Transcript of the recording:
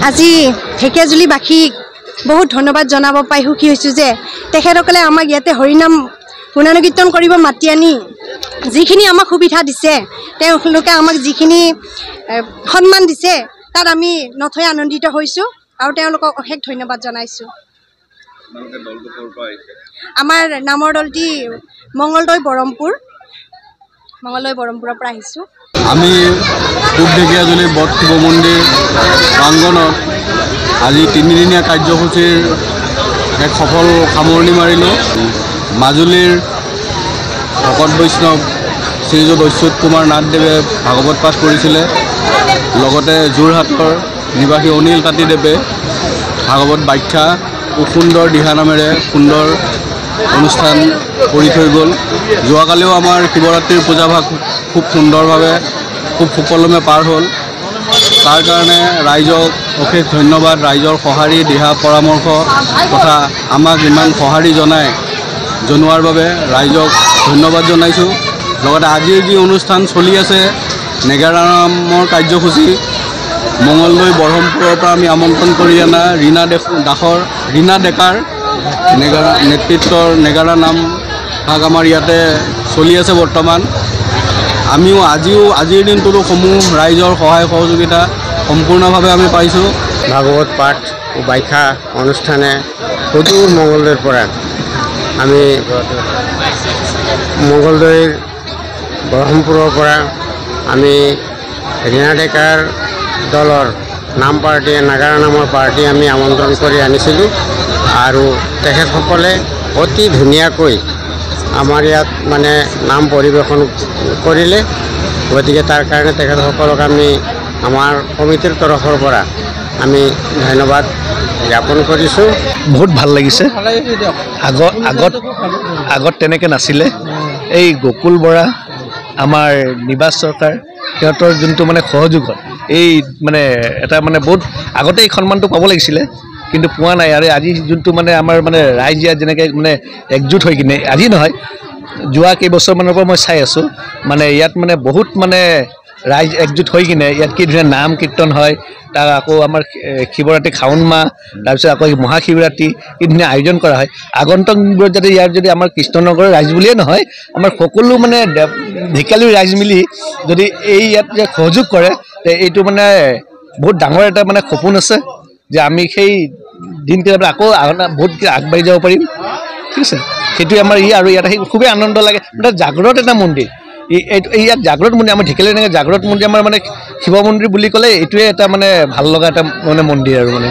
আজি ঢেকিয়াজুলিবাসীক বহুত ধন্যবাদ জনাব পাই সুখী হৈছোঁ যে তেখেতসকলে আমাক ইয়াতে হৰিনাম গুণানুকীৰ্তন কৰিব মাতি আনি যিখিনি আমাক সুবিধা দিছে তেওঁলোকে আমাক যিখিনি সন্মান দিছে তাত আমি নথৈ আনন্দিত হৈছোঁ আৰু তেওঁলোকক অশেষ ধন্যবাদ জনাইছোঁ। আমাৰ নামৰ দলটি মঙলদৈ বৰমপুৰৰ পৰা আহিছোঁ। আমি পূব ঢেকিয়াজুলি বট শিৱ মন্দিৰ প্ৰাংগণত আজি 3 দিনীয়া কাৰ্যসূচীৰ এক সফল সামৰণি মাৰিলোঁ। মাজুলীৰ ভকত বৈষ্ণৱ শ্ৰীযুত অচ্যুত কুমাৰ নাথদেৱে ভাগৱত পাঠ কৰিছিলে। লগতে যোৰহাটৰ নিবাসী অনিল তাঁতীদেৱে ভাগৱত ব্যাখ্যা সুন্দৰ দিহানামেৰে সুন্দৰ অনুষ্ঠান কৰি থৈ গ'ল। যোৱাকালিও আমাৰ শিৱৰাত্ৰিৰ পূজাভাগ খুব সুন্দৰভাৱে খুব সুকলমে পাৰ হ'ল। তাৰ কাৰণে ৰাইজক অশেষ ধন্যবাদ। ৰাইজৰ সঁহাৰি দিহা পৰামৰ্শ তথা আমাক ইমান সঁহাৰি জনোৱাৰ বাবে ৰাইজক ধন্যবাদ জনাইছোঁ। লগতে আজিৰ যি অনুষ্ঠান চলি আছে নেগেৰা নামৰ কাৰ্যসূচী মঙলদৈ বৰহমপুৰৰ পৰা আমি আমন্ত্ৰণ কৰি অনা ৰীণা ডেকাৰ নেতৃত্বৰ নেগাৰা নাম ভাগ আমাৰ ইয়াতে চলি আছে বৰ্তমান। আমিও আজিৰ দিনটোতো সমূহ ৰাইজৰ সহায় সহযোগিতা সম্পূৰ্ণভাৱে আমি পাইছোঁ। ভাগৱত পাঠ ও ব্যাখ্যা অনুষ্ঠানে সুদূৰ মঙলদৈৰ পৰা আমি মঙলদৈৰ বৰহমপুৰৰ পৰা আমি ৰীণা ডেকাৰ দলৰ নাম পাৰ্টি নাগাৰা নামৰ পাৰ্টি আমি আমন্ত্ৰণ কৰি আনিছিলোঁ আৰু তেখেতসকলে অতি ধুনীয়াকৈ আমাৰ ইয়াত মানে নাম পৰিৱেশন কৰিলে। গতিকে তাৰ কাৰণে তেখেতসকলক আমি আমাৰ কমিটিৰ তৰফৰ পৰা আমি ধন্যবাদ জ্ঞাপন কৰিছোঁ। বহুত ভাল লাগিছে। আগত তেনেকৈ নাছিলে। এই গকুল বৰা আমাৰ নিবাস চৰকাৰ সিহঁতৰ যোনটো মানে সহযোগত এই মানে এটা মানে বহুত আগতে এই সন্মানটো পাব লাগিছিলে কিন্তু পোৱা নাই। আৰু আজি যোনটো মানে আমাৰ মানে ৰাইজ ইয়াত যেনেকৈ মানে একজুট হৈ কিনে আজি নহয় যোৱা কেইবছৰমানৰ পৰা মই চাই আছোঁ মানে ইয়াত মানে বহুত মানে ৰাইজ একজুট হৈ কিনে ইয়াত কি ধুনীয়া নাম কীৰ্তন হয়। তাৰ আকৌ আমাৰ শিৱৰাত্ৰি শাওণ মাহ তাৰপিছত আকৌ মহাশিৱৰাত্ৰি কি ধুনীয়া আয়োজন কৰা হয়। আগন্তুক দিনবোৰত যাতে ইয়াৰ যদি আমাৰ কৃষ্ণনগৰৰ ৰাইজ বুলিয়ে নহয় আমাৰ সকলো মানে ঢেকিয়াজুলিৰ ৰাইজ মিলি যদি এই ইয়াত যে সহযোগ কৰে তে এইটো মানে বহুত ডাঙৰ এটা মানে সপোন আছে যে আমি সেই দিনকেইটাত আকৌ বহুত আগবাঢ়ি যাব পাৰিম। ঠিক আছে, সেইটোৱে আমাৰ আৰু ইয়াত আহি খুবেই আনন্দ লাগে। এটা জাগ্ৰত এটা মন্দিৰ ইয়াত জাগ্ৰত মন্দিৰ আমাৰ ঢেকিয়াজুলি এনেকৈ জাগ্ৰত মন্দিৰ আমাৰ মানে শিৱ মন্দিৰ বুলি ক'লে এইটোৱে এটা মানে ভাল লগা এটা মানে মন্দিৰ আৰু মানে